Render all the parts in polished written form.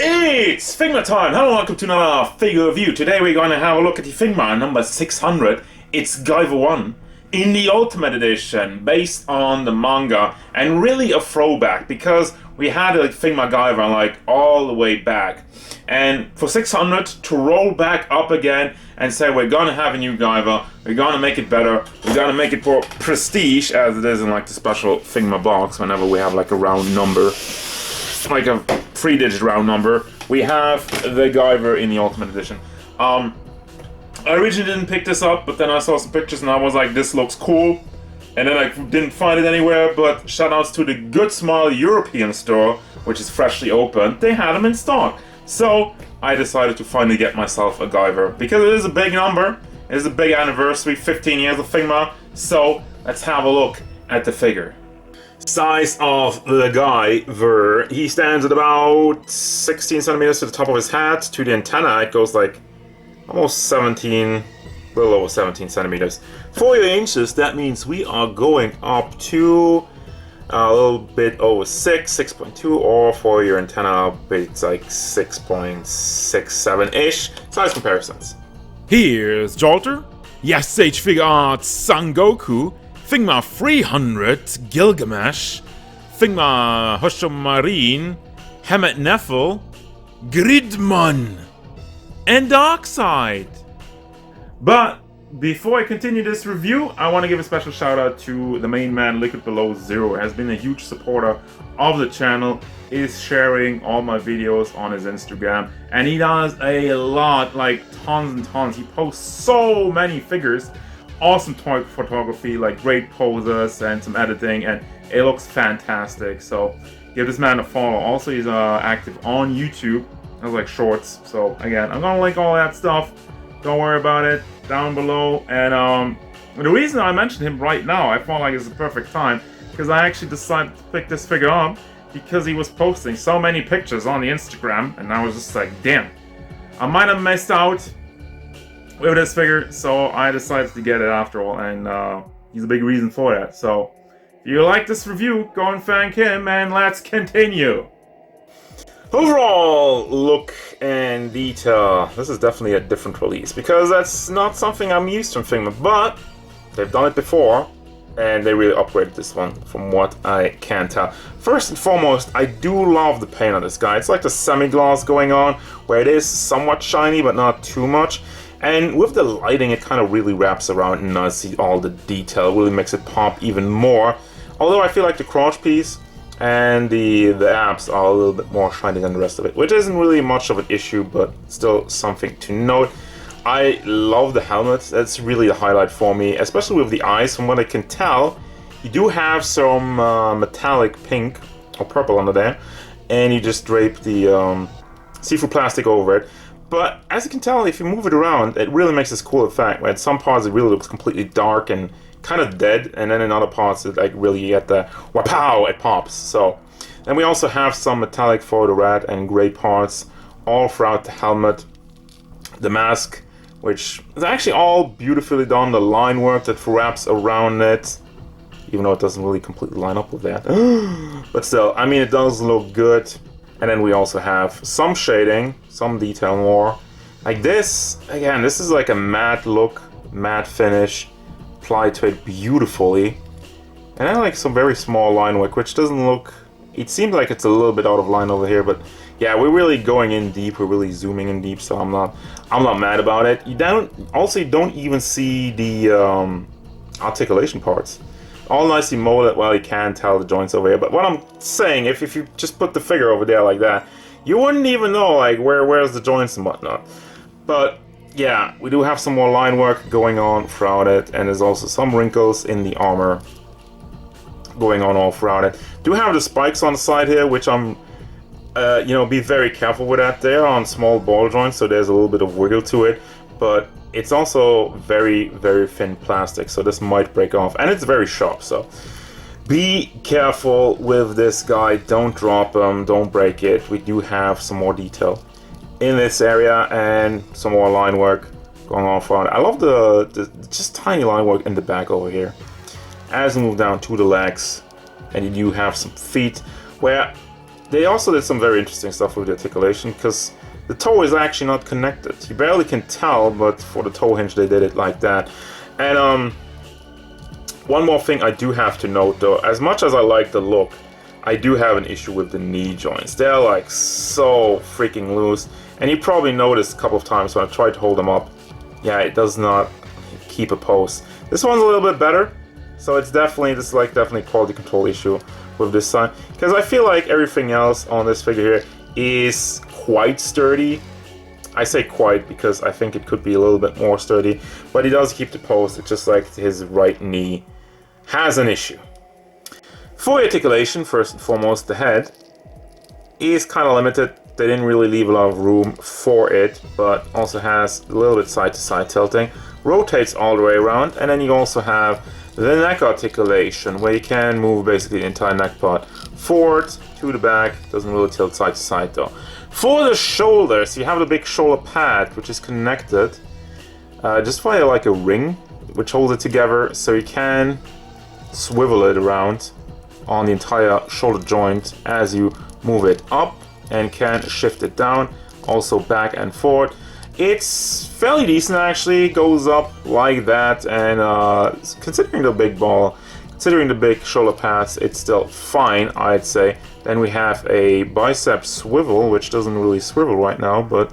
It's FIGMA time! Hello, welcome to another figure review. Today we're going to have a look at the FIGMA number 600. It's Guyver 1 in the Ultimate Edition, based on the manga, and really a throwback because we had a FIGMA Guyver like all the way back. And for 600 to roll back up again and say we're gonna have a new Guyver, we're gonna make it better, we're gonna make it for prestige as it is in like the special FIGMA box whenever we have like a round number. Like a 3-digit round number, we have the Guyver in the Ultimate Edition. I originally didn't pick this up, but then I saw some pictures and I was like, this looks cool. And then I didn't find it anywhere, but shoutouts to the Goodsmile European store, which is freshly opened. They had them in stock. So I decided to finally get myself a Guyver, because it is a big number, it is a big anniversary, 15 years of FIGMA. So let's have a look at the figure. Size of the Guyver, he stands at about 16 centimeters to the top of his head. To the antenna, it goes like almost 17, a little over 17 centimeters. For your inches, that means we are going up to a little bit over 6.2, or for your antenna, it's like 6.67-ish. Size comparisons. Here's Jolter, Yasage Figure Arts Sangoku, FIGMA 300 Gilgamesh, FIGMA Hosho Marine, Hemet Neffel, Gridman, and Darkside. But before I continue this review, I want to give a special shout out to the main man, LiquidBelowZero. Has been a huge supporter of the channel, is sharing all my videos on his Instagram, and he does a lot, like tons and tons. He posts so many figures. Awesome toy photography, like great poses and some editing, and it looks fantastic. So give this man a follow. Also, he's active on YouTube. Has like shorts. So again, I'm gonna link all that stuff. Don't worry about it down below. And the reason I mentioned him right now, I felt like it's the perfect time, because I actually decided to pick this figure up because he was posting so many pictures on the Instagram, and I was just like, damn, I might have missed out with this figure, so I decided to get it after all, and he's a big reason for that. So if you like this review, go and thank him, and let's continue. Overall look and detail, this is definitely a different release, because that's not something I'm used to from FIGMA, but they've done it before, and they really upgraded this one from what I can tell. First and foremost, I do love the paint on this guy. It's like the semi-gloss going on, where it is somewhat shiny, but not too much. And with the lighting, it kind of really wraps around and I see all the detail, really makes it pop even more. Although I feel like the crotch piece and the abs are a little bit more shiny than the rest of it, which isn't really much of an issue, but still something to note. I love the helmet. That's really the highlight for me, especially with the eyes. From what I can tell, you do have some metallic pink or purple under there, and you just drape the see-through plastic over it. But as you can tell, if you move it around, it really makes this cool effect, where in some parts it really looks completely dark and kind of dead, and then in other parts it like really get the wapow, it pops. So then we also have some metallic photo red and gray parts all throughout the helmet. The mask, which is actually all beautifully done, the line work that wraps around it, even though it doesn't really completely line up with that. But still, I mean, it does look good. And then we also have some shading, some detail more. Like this, again, this is like a matte look, matte finish, applied to it beautifully. And then like some very small line work, which doesn't look, it seems like it's a little bit out of line over here, but yeah, we're really going in deep, we're really zooming in deep, so I'm not mad about it. You don't even see the articulation parts. All nicely molded. Well, you can tell the joints over here, but what I'm saying, if you just put the figure over there like that, you wouldn't even know like where's the joints and whatnot. But yeah, we do have some more line work going on throughout it, and there's also some wrinkles in the armor going on all throughout it. Do have the spikes on the side here, which I'm be very careful with that. They're on small ball joints, so there's a little bit of wiggle to it, but it's also very, very thin plastic, so this might break off, and it's very sharp, so be careful with this guy. Don't drop him, don't break it. We do have some more detail in this area and some more line work going on front. I love the just tiny line work in the back over here. As we move down to the legs, and you do have some feet where they also did some very interesting stuff with the articulation, because the toe is actually not connected. You barely can tell, but for the toe hinge they did it like that. And one more thing I do have to note though, as much as I like the look, I do have an issue with the knee joints. They're like so freaking loose, and you probably noticed a couple of times when I tried to hold them up, yeah, it does not keep a pose. This one's a little bit better, so it's definitely, this is like definitely a quality control issue with this sign, because I feel like everything else on this figure here is quite sturdy. I say quite because I think it could be a little bit more sturdy, but he does keep the pose. It's just like his right knee has an issue. For articulation, first and foremost, the head is kind of limited. They didn't really leave a lot of room for it, but also has a little bit side-to-side tilting, rotates all the way around, and then you also have the neck articulation, where you can move basically the entire neck part forward to the back. Doesn't really tilt side to side though. For the shoulders, you have the big shoulder pad, which is connected just via like a ring, which holds it together, so you can swivel it around on the entire shoulder joint as you move it up, and can shift it down, also back and forth. It's fairly decent actually, goes up like that, and considering the big ball, considering the big shoulder pads, it's still fine, I'd say. Then we have a bicep swivel, which doesn't really swivel right now, but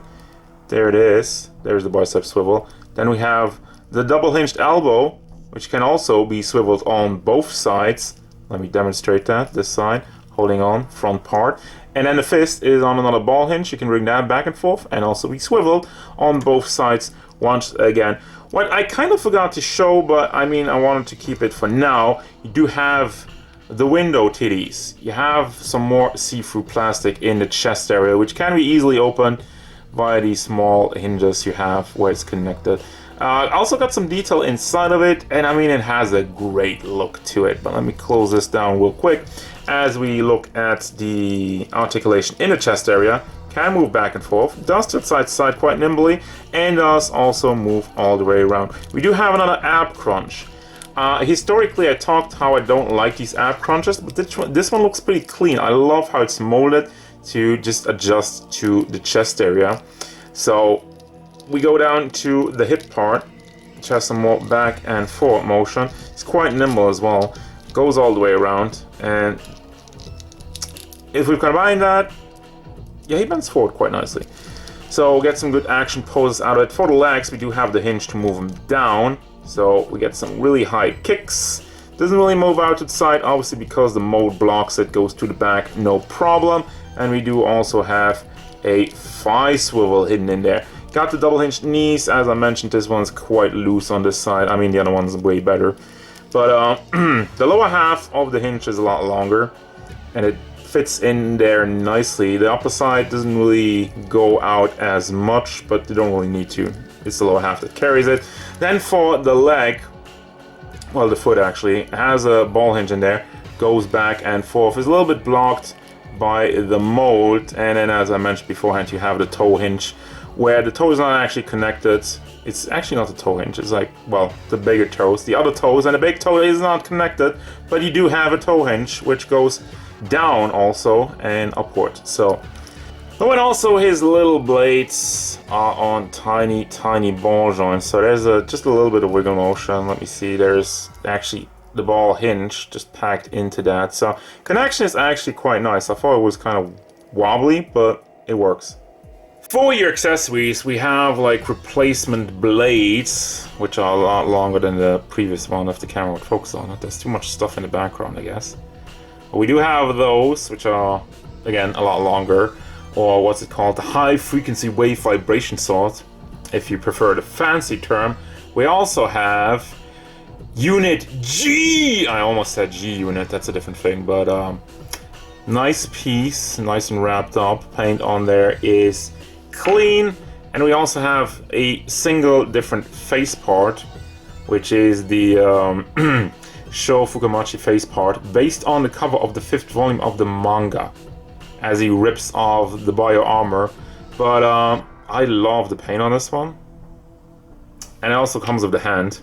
there it is. There's the bicep swivel. Then we have the double hinged elbow, which can also be swiveled on both sides. Let me demonstrate that, this side, holding on, front part. And then the fist is on another ball hinge. You can bring that back and forth and also be swiveled on both sides once again. What I kind of forgot to show, but I mean, I wanted to keep it for now, you do have the window titties. You have some more see-through plastic in the chest area, which can be easily opened via these small hinges you have where it's connected. Also got some detail inside of it, and I mean, it has a great look to it. But let me close this down real quick as we look at the articulation in the chest area. Can move back and forth, does tilt side to side quite nimbly, and does also move all the way around. We do have another ab crunch. Historically, I talked how I don't like these ab crunches, but this one looks pretty clean. I love how it's molded to just adjust to the chest area. So we go down to the hip part, which has some more back and forward motion. It's quite nimble as well, goes all the way around, and if we combine that, yeah, he bends forward quite nicely. So we'll get some good action poses out of it. For the legs, we do have the hinge to move them down, so we get some really high kicks. Doesn't really move out to the side, obviously, because the mold blocks it, goes to the back, no problem. And we do also have a thigh swivel hidden in there. Got the double hinged knees. As I mentioned, this one's quite loose on this side. I mean, the other one's way better. But the lower half of the hinge is a lot longer, and it fits in there nicely. The upper side doesn't really go out as much, but you don't really need to. It's the lower half that carries it. Then for the leg, well, the foot actually has a ball hinge in there, goes back and forth. It's a little bit blocked by the mold, and then as I mentioned beforehand, you have the toe hinge, where the toe is not actually connected. It's actually not the toe hinge, it's like, well, the bigger toes, the other toes, and the big toe is not connected, but you do have a toe hinge, which goes down also and upward. So, oh, and also his little blades are on tiny ball joints, so there's just a little bit of wiggle motion. Let me see, there's actually the ball hinge just packed into that, so connection is actually quite nice. I thought it was kind of wobbly, but it works. For your accessories, we have like replacement blades, which are a lot longer than the previous one if the camera would focus on it. There's too much stuff in the background, I guess. But we do have those, which are, again, a lot longer, or what's it called, the high frequency wave vibration sword, if you prefer the fancy term. We also have Unit G! I almost said G unit, that's a different thing, but nice piece, nice and wrapped up. Paint on there is clean, and we also have a single different face part, which is the Sho Fukamachi face part, based on the cover of the 5th volume of the manga, as he rips off the bio armor. But I love the paint on this one, and it also comes with the hand,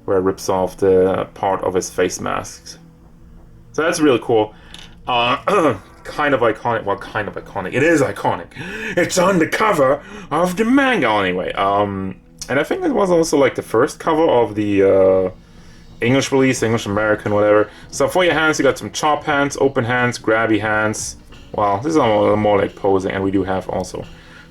where it rips off the part of his face mask. So that's really cool. kind of iconic. Well, kind of iconic. It is iconic. It's on the cover of the manga anyway. And I think it was also like the first cover of the English release, English American, whatever. So for your hands, you got some chop hands, open hands, grabby hands. Well, this is more like posing, and we do have also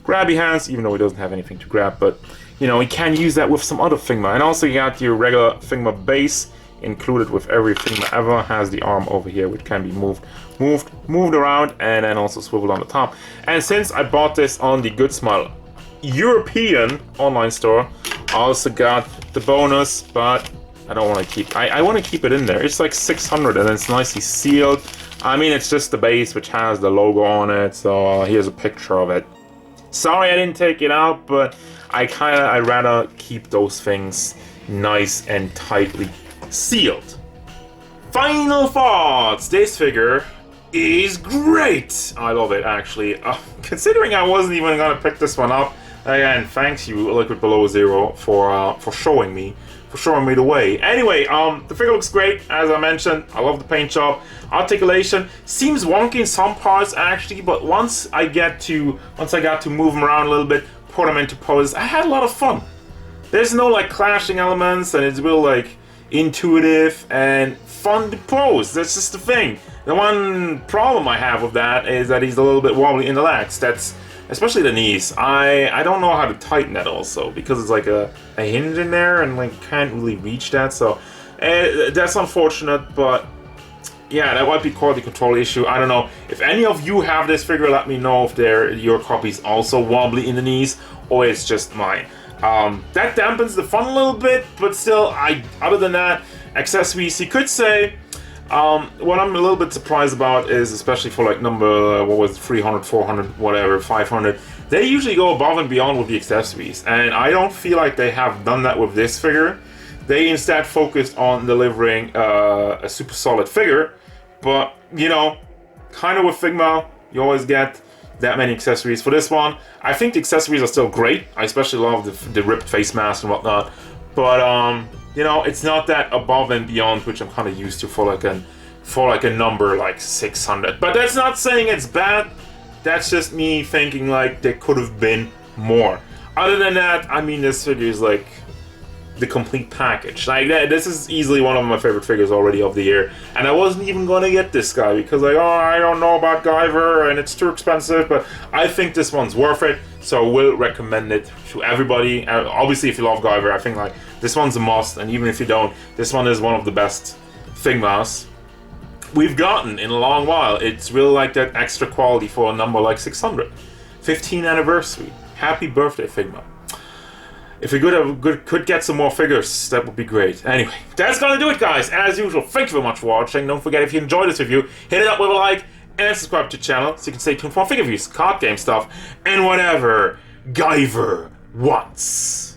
grabby hands, even though it doesn't have anything to grab. But you know, we can use that with some other FIGMA. And also you got your regular FIGMA base included with every FIGMA ever. Has the arm over here, which can be moved around, and then also swiveled on the top. And since I bought this on the Goodsmile European online store, I also got the bonus, but I don't want to keep. I want to keep it in there. It's like 600, and it's nicely sealed. I mean, it's just the base which has the logo on it. So here's a picture of it. Sorry I didn't take it out, but I'd rather keep those things nice and tightly sealed. Final thoughts. This figure is great. I love it, actually. Considering I wasn't even gonna pick this one up. Again, thanks you, LiquidBelowZero, for showing me the way. Anyway, the figure looks great, as I mentioned. I love the paint job. Articulation seems wonky in some parts actually, but once I got to move him around a little bit, put him into poses, I had a lot of fun. There's no like clashing elements, and it's real like intuitive and fun to pose. That's just the thing. The one problem I have with that is that he's a little bit wobbly in the legs. That's especially the knees. I don't know how to tighten that also, because it's like a hinge in there and like can't really reach that. So that's unfortunate, but yeah, that might be quality control issue. I don't know. If any of you have this figure, let me know if your copy's also wobbly in the knees or it's just mine. That dampens the fun a little bit, but still, other than that, accessories, you could say. What I'm a little bit surprised about is, especially for like number, what was it, 300, 400, whatever, 500, they usually go above and beyond with the accessories, and I don't feel like they have done that with this figure. They instead focused on delivering a super solid figure, but you know, kind of with FIGMA, you always get that many accessories. For this one, I think the accessories are still great. I especially love the ripped face mask and whatnot, but you know, it's not that above and beyond which I'm kind of used to for like a number like 600. But that's not saying it's bad. That's just me thinking like there could have been more. Other than that, I mean, this figure is like the complete package. Like this is easily one of my favorite figures already of the year, and I wasn't even gonna get this guy because like, oh, I don't know about Guyver and it's too expensive, but I think this one's worth it, so I will recommend it to everybody. Obviously, if you love Guyver, I think like this one's a must, and even if you don't, this one is one of the best FIGMAs we've gotten in a long while. It's really like that extra quality for a number like 600. 15th anniversary. Happy birthday, FIGMA. If we could get some more figures, that would be great. Anyway, that's gonna do it, guys. As usual, thank you very much for watching. Don't forget, if you enjoyed this review, hit it up with a like and subscribe to the channel so you can stay tuned for more figure reviews, card game stuff, and whatever Guyver wants.